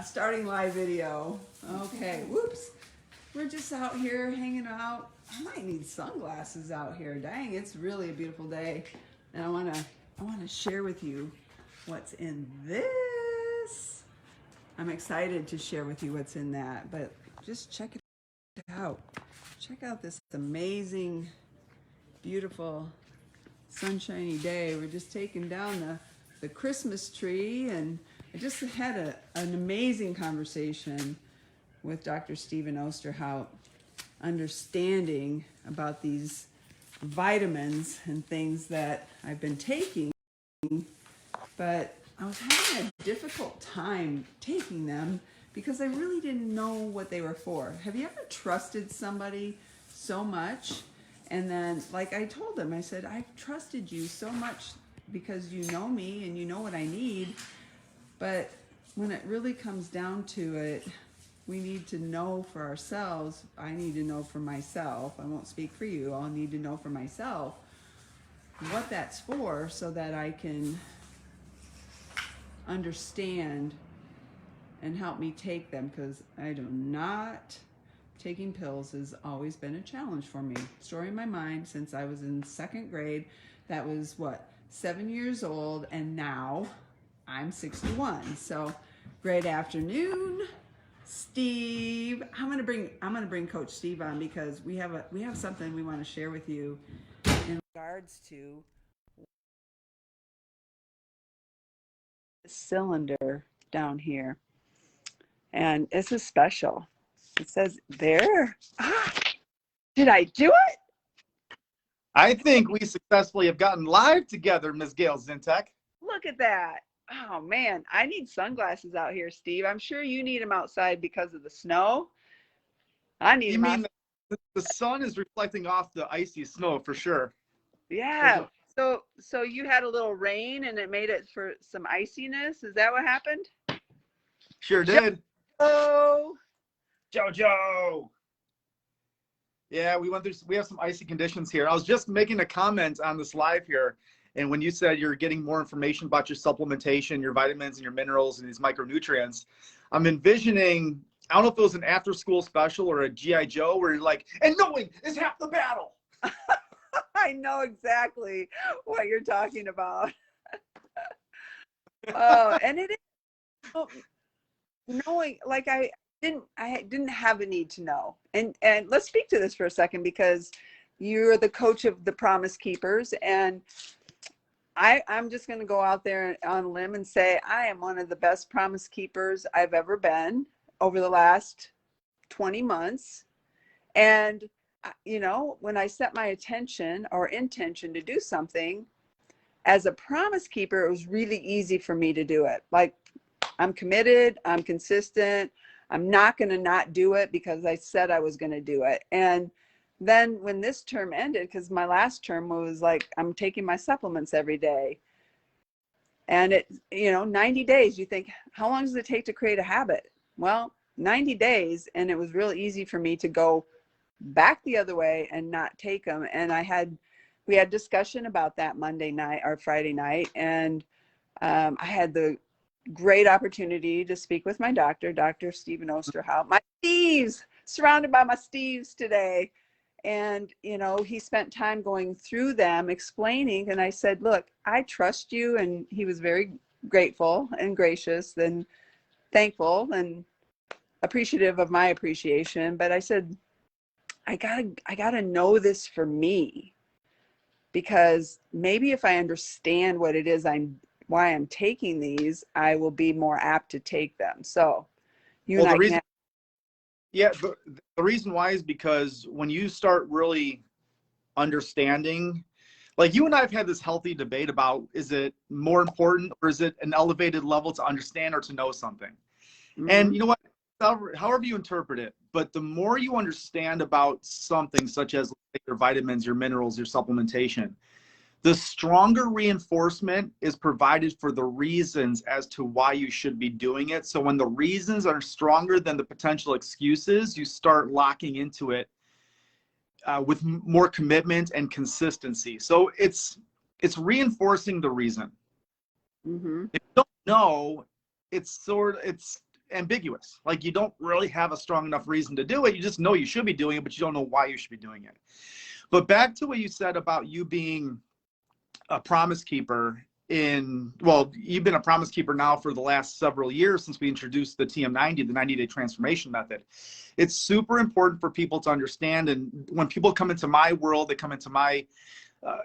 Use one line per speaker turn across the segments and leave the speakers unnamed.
Starting live video. Okay, whoops. We're just out here hanging out. I might need sunglasses out here. Dang, it's really a beautiful day. And I wanna share with you what's in this. I'm excited to share with you what's in that, but just check it out. Check out this amazing, beautiful, sunshiny day. We're just taking down the Christmas tree, and I just had an amazing conversation with Dr. Steven Osterhout, understanding about these vitamins and things that I've been taking, but I was having a difficult time taking them because I really didn't know what they were for. Have you ever trusted somebody so much? And then, like I told him, I said, I've trusted you so much because you know me and you know what I need. But when it really comes down to it, we need to know for ourselves. I need to know for myself. I won't speak for you. I'll need to know for myself what that's for so that I can understand and help me take them, because I do not, taking pills has always been a challenge for me. Story in my mind since I was in second grade. That was what, 7 years old, and now I'm 61. So great afternoon, Steve. I'm gonna bring Coach Steve on because we have something we want to share with you in regards to the cylinder down here. And this is special. It says there. Did I do it?
I think we successfully have gotten live together, Ms. Gail Zintek.
Look at that. Oh, man. I need sunglasses out here, Steve. I'm sure you need them outside because of the snow. I need
You
them
mean the sun is reflecting off the icy snow for sure.
Yeah. So you had a little rain and it made it for some iciness. Is that what happened?
Sure did.
Oh,
Jojo. Yeah, we have some icy conditions here. I was just making a comment on this live here. And when you said you're getting more information about your supplementation, your vitamins and your minerals and these micronutrients, I'm envisioning, I don't know if it was an after school special or a G.I. Joe where you're like, and knowing is half the battle.
I know exactly what you're talking about. Oh, and it is knowing, like I didn't have a need to know. And let's speak to this for a second, because you're the coach of the Promise Keepers, and I'm just going to go out there on a limb and say I am one of the best Promise Keepers I've ever been over the last 20 months. And, you know, when I set my attention or intention to do something as a Promise Keeper, it was really easy for me to do it. Like, I'm committed, I'm consistent, I'm not going to not do it because I said I was going to do it. And then when this term ended, because my last term was like, I'm taking my supplements every day. And it, you know, 90 days, you think, how long does it take to create a habit? Well, 90 days. And it was really easy for me to go back the other way and not take them. And we had discussion about that Monday night or Friday night. And I had the great opportunity to speak with my doctor, Dr. Steven Osterhout, my Steves, surrounded by my Steves today. And, you know, he spent time going through them, explaining, and I said, look, I trust you. And he was very grateful and gracious and thankful and appreciative of my appreciation. But I said, I gotta know this for me, because maybe if I understand what it is why I'm taking these, I will be more apt to take them. So the
reason why is because when you start really understanding, like you and I have had this healthy debate about, is it more important or is it an elevated level to understand or to know something? Mm-hmm. And you know what, however you interpret it, but the more you understand about something such as your vitamins, your minerals, your supplementation, the stronger reinforcement is provided for the reasons as to why you should be doing it. So when the reasons are stronger than the potential excuses, you start locking into it with more commitment and consistency. So it's reinforcing the reason. Mm-hmm. If you don't know, it's ambiguous. Like you don't really have a strong enough reason to do it. You just know you should be doing it, but you don't know why you should be doing it. But back to what you said about you being a promise keeper well, you've been a promise keeper now for the last several years since we introduced the TM90, the 90-day transformation method. It's super important for people to understand. And when people come into my world, they come into my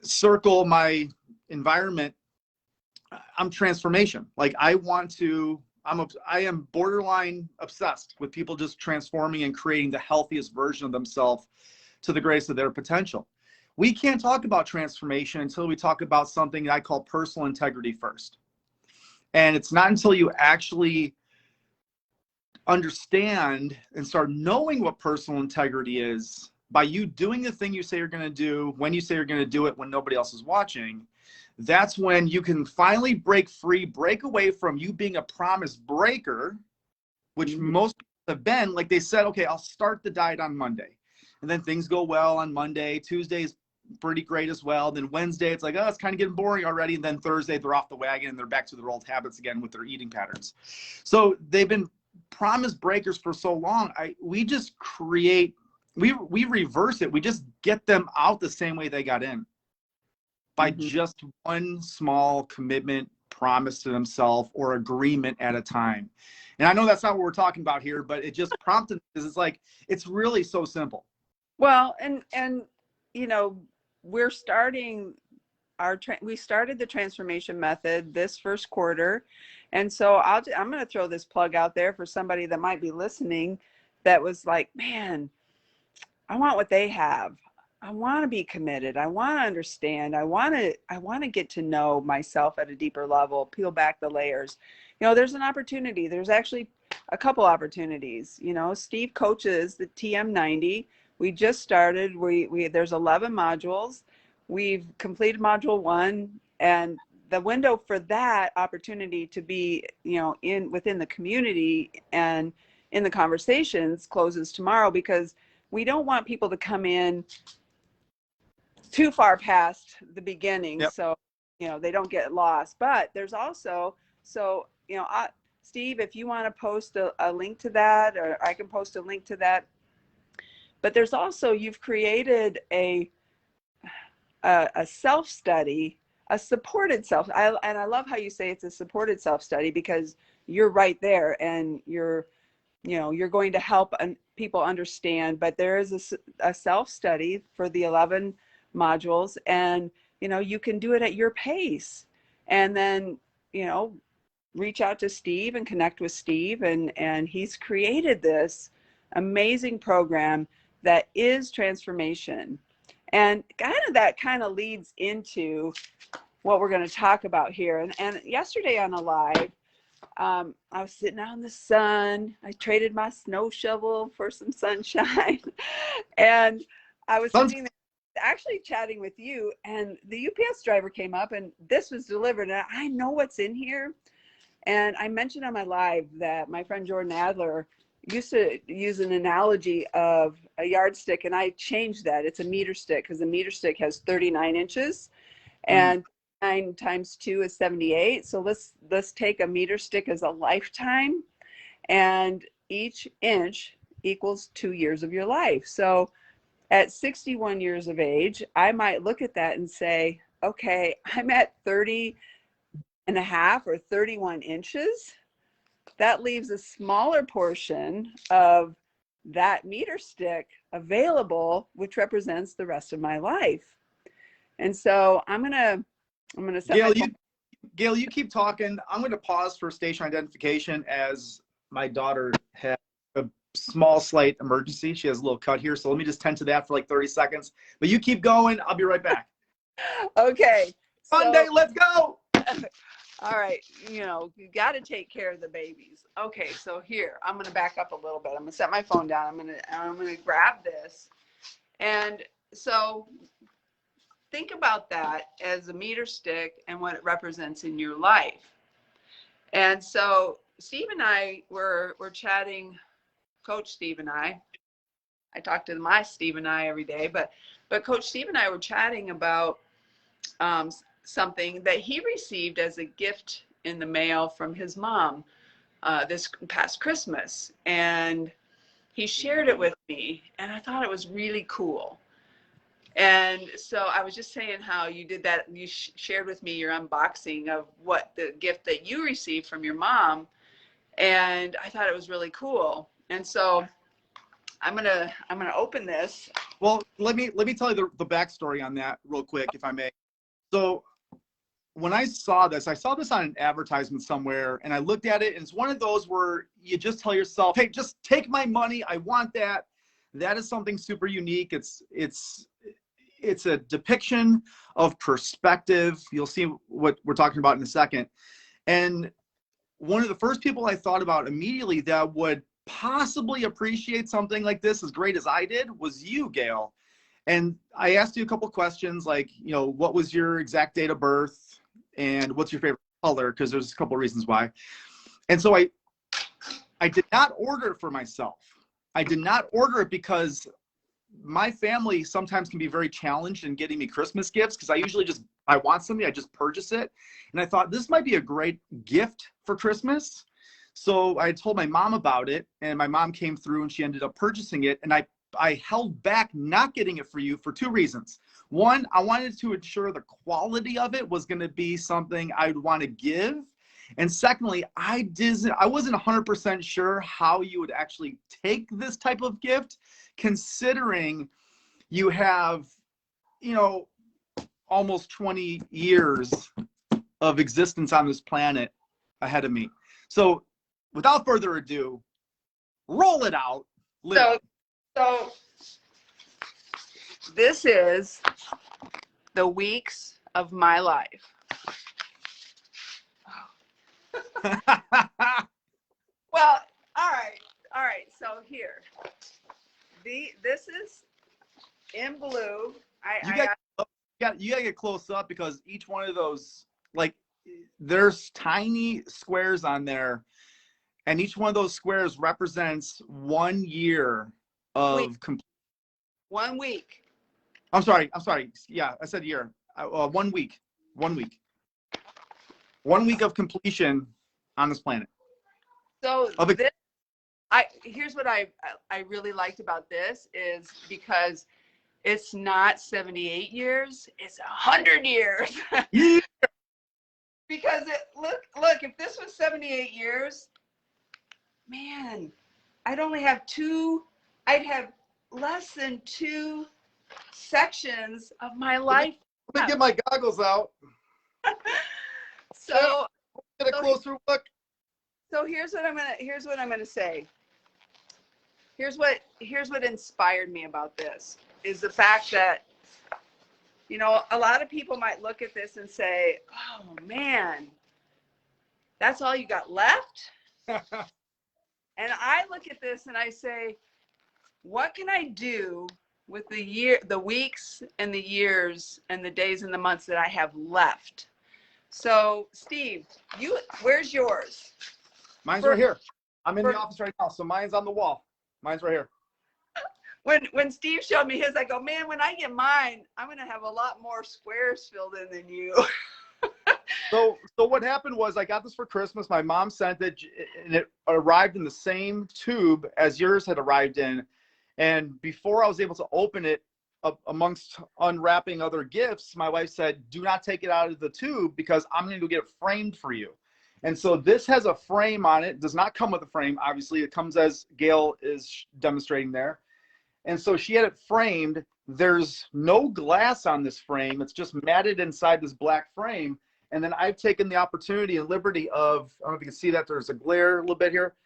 circle, my environment, I'm transformation. Like I am borderline obsessed with people just transforming and creating the healthiest version of themselves to the greatest of their potential. We can't talk about transformation until we talk about something I call personal integrity first. And it's not until you actually understand and start knowing what personal integrity is by you doing the thing you say you're going to do, when you say you're going to do it, when nobody else is watching. That's when you can finally break free, break away from you being a promise breaker, which most people have been. Like they said, okay, I'll start the diet on Monday. And then things go well on Monday. Tuesday is pretty great as well. Then Wednesday, it's like, oh, it's kind of getting boring already. And then Thursday, they're off the wagon and they're back to their old habits again with their eating patterns. So they've been promise breakers for so long. We just create, we reverse it. We just get them out the same way they got in by just one small commitment, promise to themselves or agreement at a time. And I know that's not what we're talking about here, but it just prompted because it's like, it's really so simple.
Well, and you know, we're starting we started the transformation method this first quarter. And so I'm going to throw this plug out there for somebody that might be listening that was like, man, I want what they have. I want to be committed. I want to understand. I want to get to know myself at a deeper level, peel back the layers. You know, there's an opportunity. There's actually a couple opportunities. You know, Steve coaches the TM90. We just started. There's 11 modules. We've completed module 1, and the window for that opportunity to be, you know, within the community and in the conversations closes tomorrow, because we don't want people to come in too far past the beginning. Yep. So, you know, they don't get lost. But there's also, you know, Steve, if you want to post a link to that, or I can post a link to that. But there's also, you've created a self-study, a supported self. And I love how you say it's a supported self-study, because you're right there and you're going to help people understand. But there is a self-study for the 11 modules, and, you know, you can do it at your pace. And then, you know, reach out to Steve and connect with Steve. And he's created this amazing program that is transformation. And that kind of leads into what we're going to talk about here. And yesterday on a live, I was sitting out in the sun. I traded my snow shovel for some sunshine. And I was sitting there actually chatting with you, and the UPS driver came up, and this was delivered. And I know what's in here. And I mentioned on my live that my friend Jordan Adler used to use an analogy of a yardstick, and I changed that. It's a meter stick, because a meter stick has 39 inches, and 9 times 2 is 78. So let's take a meter stick as a lifetime, and each inch equals 2 years of your life. So at 61 years of age, I might look at that and say, okay, I'm at 30 and a half or 31 inches. That leaves a smaller portion of that meter stick available, which represents the rest of my life. And so I'm gonna set
Gail, you keep talking. I'm going to pause for station identification, as my daughter had a small slight emergency. She has a little cut here, so let me just tend to that for like 30 seconds. But you keep going. I'll be right back.
Okay.
Sunday, let's go.
All right, you know, you got to take care of the babies. Okay, so here, I'm going to back up a little bit. I'm going to set my phone down. I'm going to grab this. And so think about that as a meter stick and what it represents in your life. And so Steve and I were chatting, Coach Steve and I talk to my Steve and I every day, but Coach Steve and I were chatting about something that he received as a gift in the mail from his mom. this past Christmas, and he shared it with me, and I thought it was really cool. And so I was just saying how you did that. You shared with me your unboxing of what the gift that you received from your mom, and I thought it was really cool. And so I'm gonna open this.
Well, let me tell you the backstory on that real quick, if I may. So when I saw this on an advertisement somewhere, and I looked at it, and it's one of those where you just tell yourself, hey, just take my money. I want that. That is something super unique. It's a depiction of perspective. You'll see what we're talking about in a second. And one of the first people I thought about immediately that would possibly appreciate something like this as great as I did was you, Gail. And I asked you a couple questions like, what was your exact date of birth and what's your favorite color? Because there's a couple of reasons why. And so I did not order it for myself. I did not order it because my family sometimes can be very challenged in getting me Christmas gifts because I want something, I just purchase it. And I thought this might be a great gift for Christmas. So I told my mom about it, and my mom came through and she ended up purchasing it. And I held back not getting it for you for two reasons. One, I wanted to ensure the quality of it was going to be something I'd want to give. And secondly, I wasn't 100% sure how you would actually take this type of gift, considering you have, almost 20 years of existence on this planet ahead of me. So without further ado, roll it out.
So this is the weeks of my life. Well, all right. So here, this is in blue.
You gotta get close up because each one of those, like, there's tiny squares on there, and each one of those squares represents 1 year of
1 week.
I'm sorry. Yeah, I said year. 1 week. 1 week. 1 week of completion on this planet.
So here's what I really liked about this is because it's not 78 years, it's 100 years.
Yeah.
Because look, if this was 78 years, man, I'd have less than 2 sections of my life.
Let me get my goggles out.
So
get a closer look.
So here's what I'm gonna say. Here's what inspired me about this is the fact that, a lot of people might look at this and say, oh man, that's all you got left? And I look at this and I say, what can I do with the weeks and the years and the days and the months that I have left? So Steve, where's yours?
Mine's right here. I'm in the office right now, so mine's on the wall. Mine's right here.
When Steve showed me his, I go, man, when I get mine, I'm going to have a lot more squares filled in than you.
So what happened was I got this for Christmas. My mom sent it, and it arrived in the same tube as yours had arrived in. And before I was able to open it, amongst unwrapping other gifts, my wife said, do not take it out of the tube because I'm going to go get it framed for you. And so this has a frame on it. It does not come with a frame. Obviously, it comes as Gail is demonstrating there. And so she had it framed. There's no glass on this frame. It's just matted inside this black frame. And then I've taken the opportunity and liberty of, I don't know if you can see that, there's a glare a little bit here.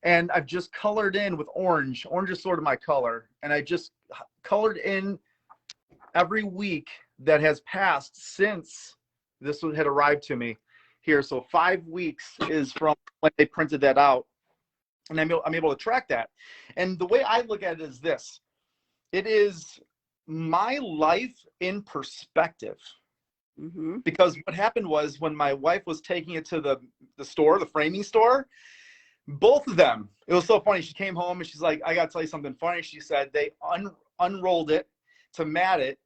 And I've just colored in with orange. Orange is sort of my color. And I just colored in every week that has passed since this had arrived to me here. So 5 weeks is from when they printed that out. And I'm able to track that. And the way I look at it is this. It is my life in perspective. Mm-hmm. Because what happened was when my wife was taking it to the store, the framing store, both of them, it was so funny. She came home and she's like, I got to tell you something funny. She said they unrolled it to mat it.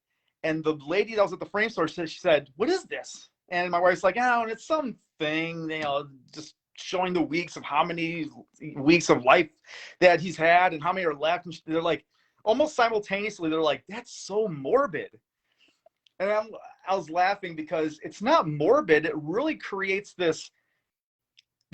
And the lady that was at the frame store, she said, what is this? And my wife's like, oh, it's something, just showing the weeks of how many weeks of life that he's had and how many are left. And they're like, almost simultaneously, they're like, that's so morbid. And I was laughing because it's not morbid. It really creates this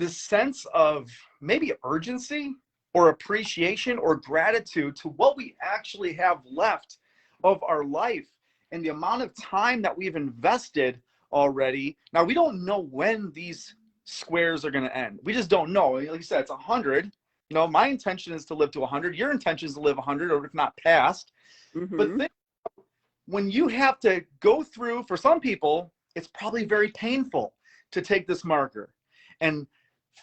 sense of maybe urgency or appreciation or gratitude to what we actually have left of our life and the amount of time that we've invested already. Now, we don't know when these squares are going to end. We just don't know. Like you said, it's 100. You know, my intention is to live to 100. Your intention is to live 100, or if not past.
Mm-hmm.
But think, when you have to go through, for some people, it's probably very painful to take this marker and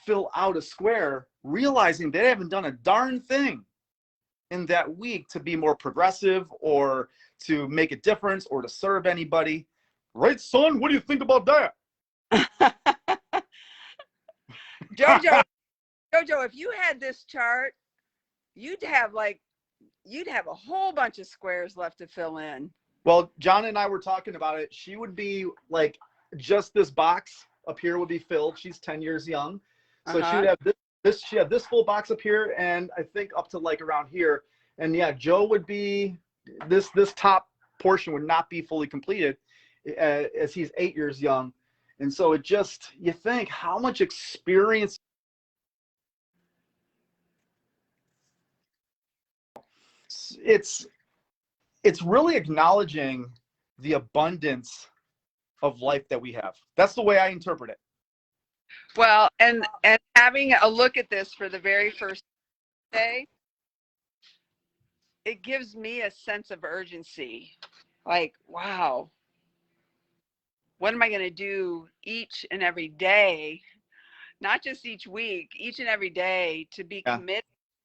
fill out a square, realizing they haven't done a darn thing in that week to be more progressive or to make a difference or to serve anybody. Right, son? What do you think about that?
Jojo, if you had this chart, you'd have a whole bunch of squares left to fill in.
Well, John and I were talking about it. She would be like, just this box up here would be filled. She's 10 years young. So she would have she had this full box up here, and I think up to like around here. And yeah, Joe would be, this top portion would not be fully completed as he's 8 years young. And so it just, you think how much experience. It's really acknowledging the abundance of life that we have. That's the way I interpret it.
Well, and having a look at this for the very first day, it gives me a sense of urgency. Like, wow, what am I going to do each and every day, not just each week, each and every day, to be committed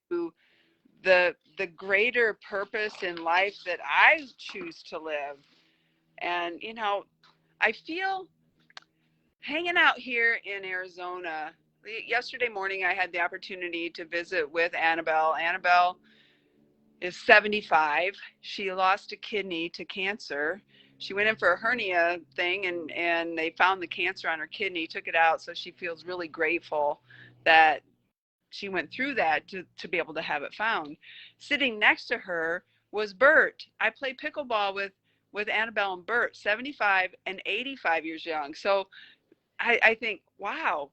to the greater purpose in life that I choose to live. And, you know, I feel hanging out here in Arizona. Yesterday morning, I had the opportunity to visit with Annabelle. Annabelle is 75. She lost a kidney to cancer. She went in for a hernia thing, and they found the cancer on her kidney, took it out. So she feels really grateful that she went through that to be able to have it found. Sitting next to her was Bert. I play pickleball with Annabelle and Bert, 75 and 85 years young. So I think, wow,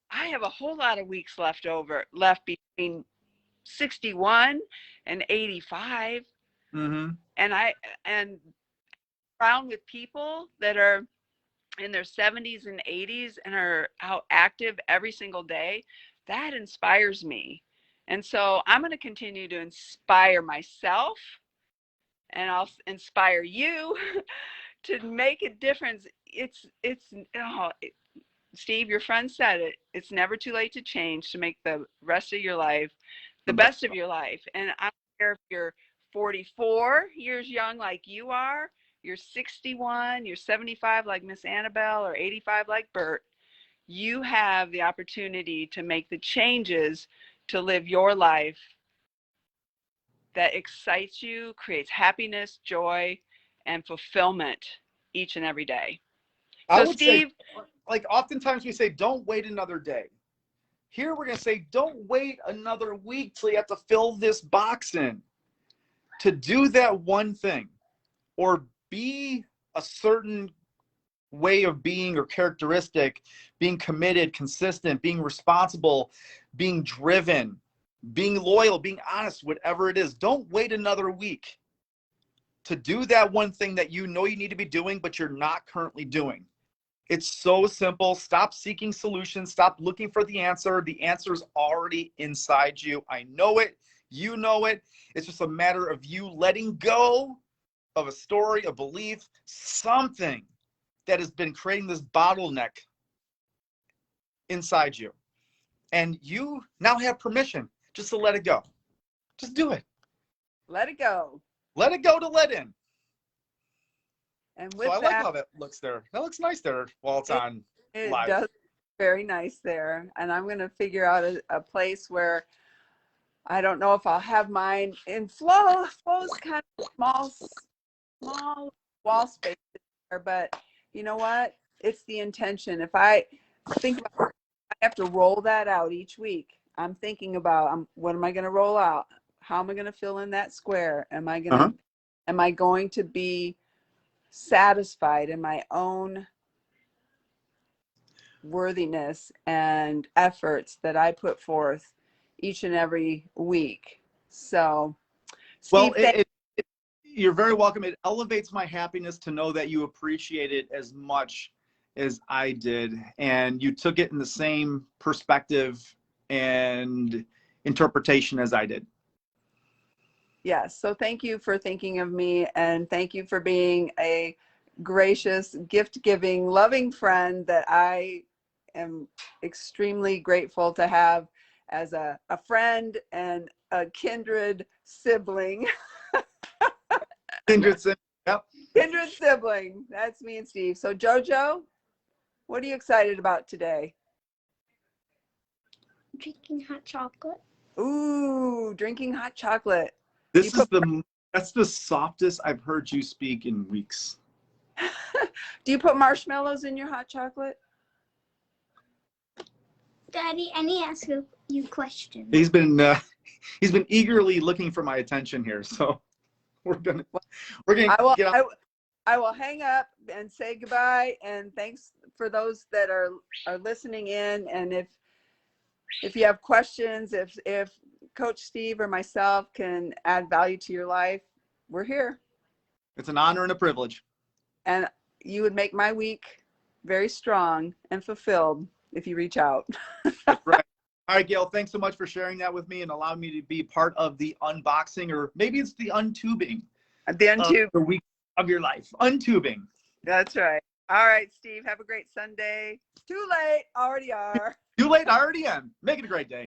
I have a whole lot of weeks left between 61 and 85.
Mm-hmm.
And around with people that are in their 70s and 80s and are out active every single day, that inspires me. And so I'm going to continue to inspire myself, and I'll inspire you to make a difference. Steve, your friend said it. It's never too late to change, to make the rest of your life the best of your life. And I don't care if you're 44 years young like you are, you're 61, you're 75 like Miss Annabelle, or 85 like Bert. You have the opportunity to make the changes to live your life that excites you, creates happiness, joy, and fulfillment each and every day.
I
So
would
Steve,
say, like, oftentimes we say, don't wait another day. Here we're going to say, don't wait another week till you have to fill this box in. To do that one thing, or be a certain way of being or characteristic, being committed, consistent, being responsible, being driven, being loyal, being honest, whatever it is, don't wait another week to do that one thing that you know you need to be doing, but you're not currently doing. It's so simple. Stop seeking solutions. Stop looking for the answer. The answer is already inside you. I know it. You know it. It's just a matter of you letting go of a story, a belief, something that has been creating this bottleneck inside you. And you now have permission just to let it go. Just do it.
let it go.
Let it go to let in.
And with
So I
that,
like how that looks there. That looks nice there while it's on
it
live.
does very nice there. And I'm going to figure out a place where, I don't know if I'll have mine in Flo's kind of small wall space there, but you know what? It's the intention. If I think about have to roll that out each week. I'm thinking about what am I going to roll out? How am I going to fill in that square? Am I going to be satisfied in my own worthiness and efforts that I put forth each and every week? So, Steve,
Well, you're very welcome. It elevates my happiness to know that you appreciate it as much as I did, and you took it in the same perspective and interpretation as I did.
yes. So thank you for thinking of me, and thank you for being a gracious, gift-giving, loving friend that I am extremely grateful to have as a friend and a kindred sibling.
Kindred sibling. Yep.
Kindred sibling. That's me and Steve. So Jojo, what are you excited about today?
Drinking hot chocolate.
Ooh, drinking hot chocolate.
That's the softest I've heard you speak in weeks.
Do you put marshmallows in your hot chocolate?
Daddy, I need to ask you a question.
He's been eagerly looking for my attention here, so we're gonna
I will hang up and say goodbye, and thanks for those that are listening in. And if you have questions, if Coach Steve or myself can add value to your life, we're here.
It's an honor and a privilege.
And you would make my week very strong and fulfilled if you reach out.
Right. All right, Gail, thanks so much for sharing that with me and allowing me to be part of the unboxing, or maybe it's the untubing.
The untube.
The week of your life. Untubing.
That's right. All right, Steve, have a great Sunday. Too late. Already are.
Too late. I already am. Make it a great day.